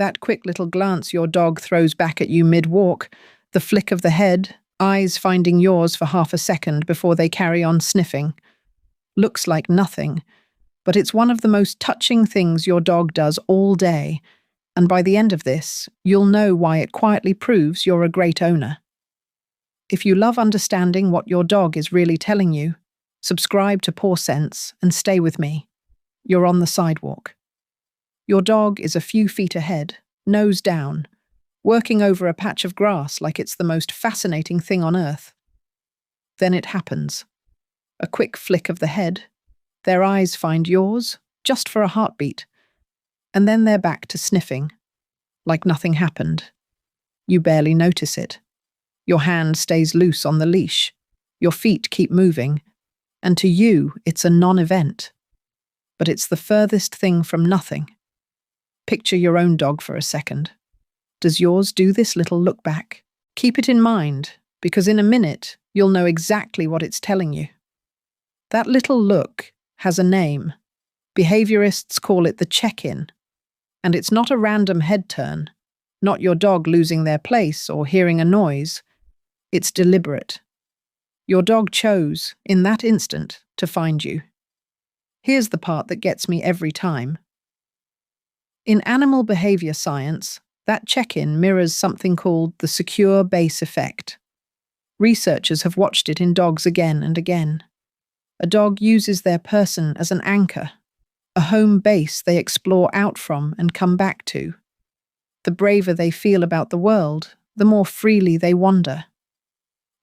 That quick little glance your dog throws back at you mid-walk, the flick of the head, eyes finding yours for half a second before they carry on sniffing. Looks like nothing, but it's one of the most touching things your dog does all day, and by the end of this, you'll know why it quietly proves you're a great owner. If you love understanding what your dog is really telling you, subscribe to Paw Sense and stay with me. You're on the sidewalk. Your dog is a few feet ahead, nose down, working over a patch of grass like it's the most fascinating thing on earth. Then it happens. A quick flick of the head, their eyes find yours, just for a heartbeat, and then they're back to sniffing, like nothing happened. You barely notice it. Your hand stays loose on the leash, your feet keep moving, and to you it's a non-event. But it's the furthest thing from nothing. Picture your own dog for a second. Does yours do this little look back? Keep it in mind, because in a minute you'll know exactly what it's telling you. That little look has a name. Behaviorists call it the check-in. And it's not a random head turn, not your dog losing their place or hearing a noise. It's deliberate. Your dog chose, in that instant, to find you. Here's the part that gets me every time. In animal behavior science, that check-in mirrors something called the secure base effect. Researchers have watched it in dogs again and again. A dog uses their person as an anchor, a home base they explore out from and come back to. The braver they feel about the world, the more freely they wander.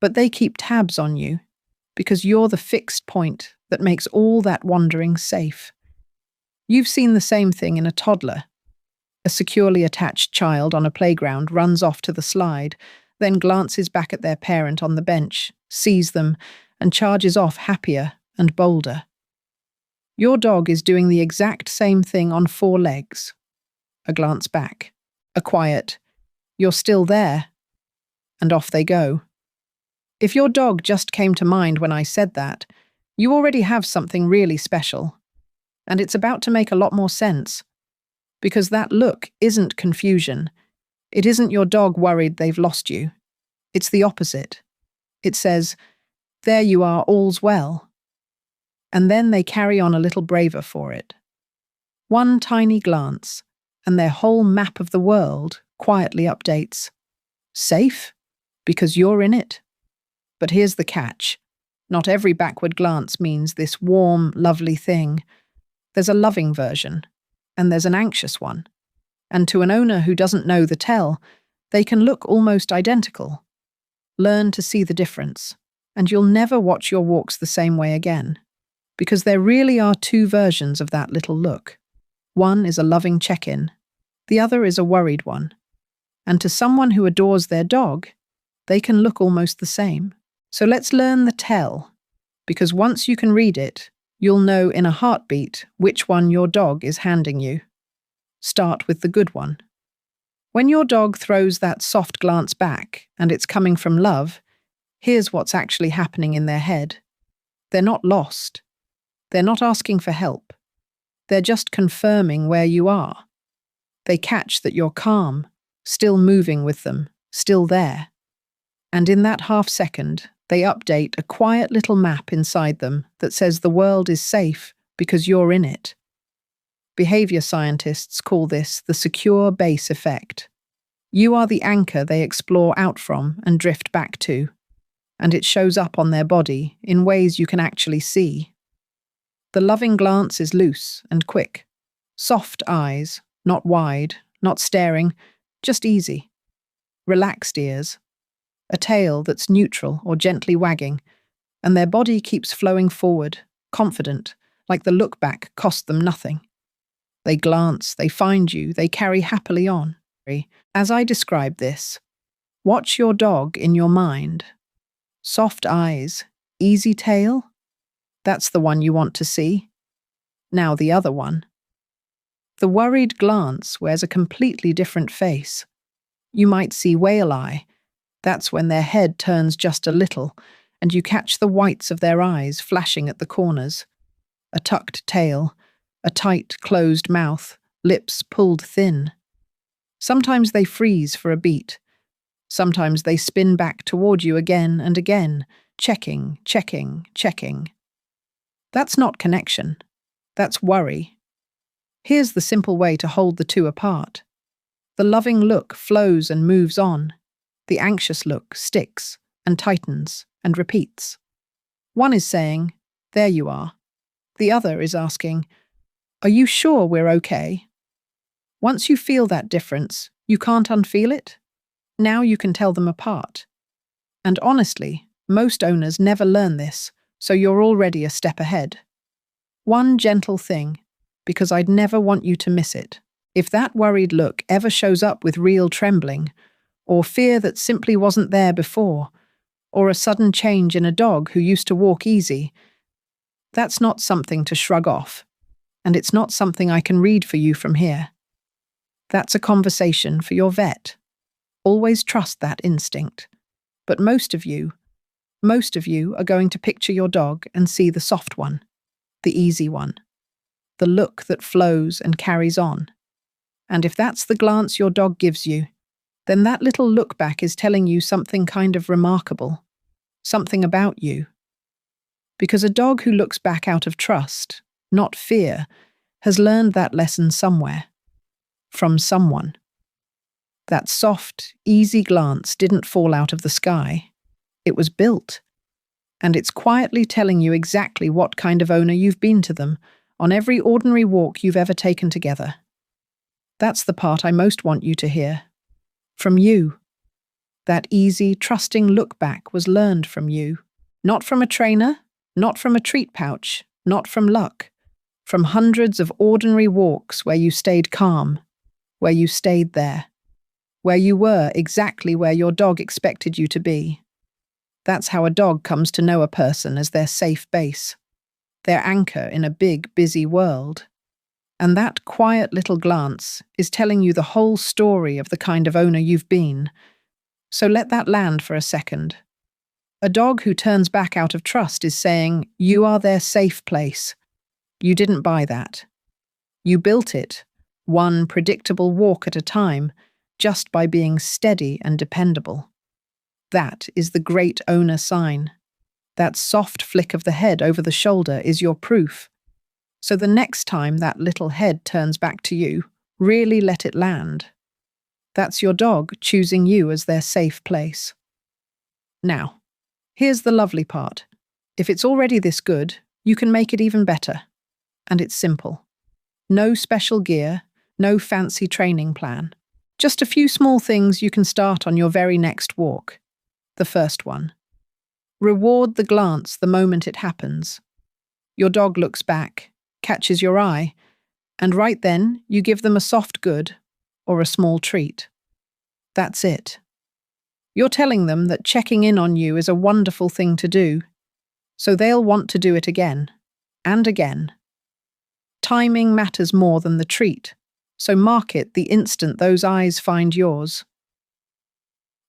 But they keep tabs on you, because you're the fixed point that makes all that wandering safe. You've seen the same thing in a toddler. A securely attached child on a playground runs off to the slide, then glances back at their parent on the bench, sees them, and charges off happier and bolder. Your dog is doing the exact same thing on 4 legs. A glance back, a quiet, "You're still there," and off they go. If your dog just came to mind when I said that, you already have something really special. And it's about to make a lot more sense. Because that look isn't confusion. It isn't your dog worried they've lost you. It's the opposite. It says, "There you are, all's well." And then they carry on a little braver for it. One tiny glance, and their whole map of the world quietly updates. Safe? Because you're in it. But here's the catch. Not every backward glance means this warm, lovely thing. There's a loving version, and there's an anxious one. And to an owner who doesn't know the tell, they can look almost identical. Learn to see the difference, and you'll never watch your walks the same way again. Because there really are 2 versions of that little look. One is a loving check-in, the other is a worried one. And to someone who adores their dog, they can look almost the same. So let's learn the tell, because once you can read it, you'll know in a heartbeat which one your dog is handing you. Start with the good one. When your dog throws that soft glance back, and it's coming from love, here's what's actually happening in their head. They're not lost. They're not asking for help. They're just confirming where you are. They catch that you're calm, still moving with them, still there. And in that half second, they update a quiet little map inside them that says the world is safe because you're in it. Behavior scientists call this the secure base effect. You are the anchor they explore out from and drift back to, and it shows up on their body in ways you can actually see. The loving glance is loose and quick. Soft eyes, not wide, not staring, just easy. Relaxed ears. A tail that's neutral or gently wagging, and their body keeps flowing forward, confident, like the look back cost them nothing. They glance, they find you, they carry happily on. As I describe this, watch your dog in your mind. Soft eyes, easy tail. That's the one you want to see. Now the other one. The worried glance wears a completely different face. You might see whale eye. That's when their head turns just a little, and you catch the whites of their eyes flashing at the corners. A tucked tail, a tight, closed mouth, lips pulled thin. Sometimes they freeze for a beat. Sometimes they spin back toward you again and again, checking, checking, checking. That's not connection. That's worry. Here's the simple way to hold the two apart. The loving look flows and moves on. The anxious look sticks and tightens and repeats. One is saying, "There you are." The other is asking, "Are you sure we're okay?" Once you feel that difference, you can't unfeel it. Now you can tell them apart. And honestly, most owners never learn this, so you're already a step ahead. One gentle thing, because I'd never want you to miss it. If that worried look ever shows up with real trembling, or fear that simply wasn't there before, or a sudden change in a dog who used to walk easy, that's not something to shrug off, and it's not something I can read for you from here. That's a conversation for your vet. Always trust that instinct. But most of you are going to picture your dog and see the soft one, the easy one, the look that flows and carries on. And if that's the glance your dog gives you, then that little look back is telling you something kind of remarkable, something about you. Because a dog who looks back out of trust, not fear, has learned that lesson somewhere, from someone. That soft, easy glance didn't fall out of the sky. It was built. And it's quietly telling you exactly what kind of owner you've been to them on every ordinary walk you've ever taken together. That's the part I most want you to hear. From you. That easy, trusting look back was learned from you. Not from a trainer, not from a treat pouch, not from luck. From hundreds of ordinary walks where you stayed calm, where you stayed there, where you were exactly where your dog expected you to be. That's how a dog comes to know a person as their safe base, their anchor in a big, busy world. And that quiet little glance is telling you the whole story of the kind of owner you've been. So let that land for a second. A dog who turns back out of trust is saying, you are their safe place. You didn't buy that. You built it, one predictable walk at a time, just by being steady and dependable. That is the great owner sign. That soft flick of the head over the shoulder is your proof. So the next time that little head turns back to you, really let it land. That's your dog choosing you as their safe place. Now, here's the lovely part. If it's already this good, you can make it even better. And it's simple. No special gear, no fancy training plan. Just a few small things you can start on your very next walk. The first one. Reward the glance the moment it happens. Your dog looks back, catches your eye, and right then you give them a soft good or a small treat. That's it. You're telling them that checking in on you is a wonderful thing to do, so they'll want to do it again and again. Timing matters more than the treat, so mark it the instant those eyes find yours.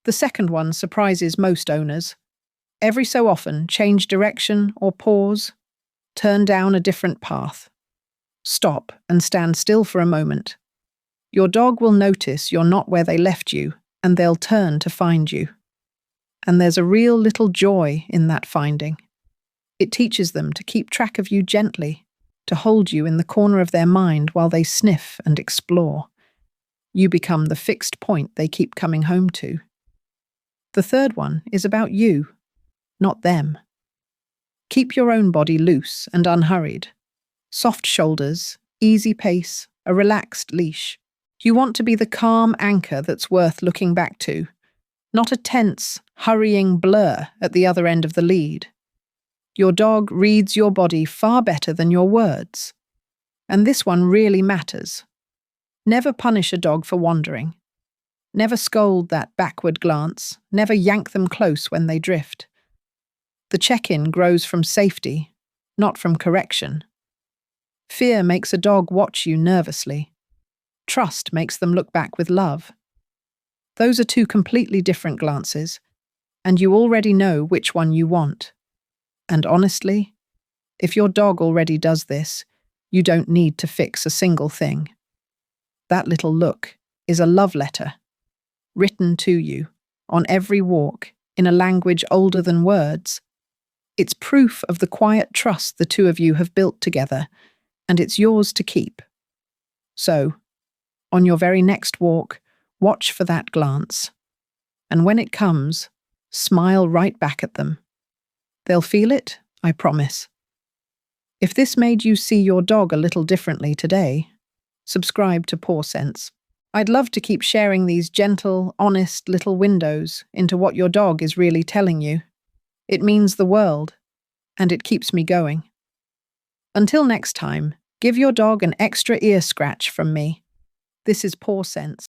The second one surprises most owners. Every so often, change direction or pause. Turn down a different path. Stop and stand still for a moment. Your dog will notice you're not where they left you, and they'll turn to find you. And there's a real little joy in that finding. It teaches them to keep track of you gently, to hold you in the corner of their mind while they sniff and explore. You become the fixed point they keep coming home to. The third one is about you, not them. Keep your own body loose and unhurried. Soft shoulders, easy pace, a relaxed leash. You want to be the calm anchor that's worth looking back to, not a tense, hurrying blur at the other end of the lead. Your dog reads your body far better than your words. And this one really matters. Never punish a dog for wandering. Never scold that backward glance, never yank them close when they drift. The check-in grows from safety, not from correction. Fear makes a dog watch you nervously. Trust makes them look back with love. Those are two completely different glances, and you already know which one you want. And honestly, if your dog already does this, you don't need to fix a single thing. That little look is a love letter, written to you, on every walk, in a language older than words. It's proof of the quiet trust the two of you have built together, and it's yours to keep. So, on your very next walk, watch for that glance. And when it comes, smile right back at them. They'll feel it, I promise. If this made you see your dog a little differently today, subscribe to Paw Sense. I'd love to keep sharing these gentle, honest little windows into what your dog is really telling you. It means the world, and it keeps me going. Until next time, give your dog an extra ear scratch from me. This is Paw Sense.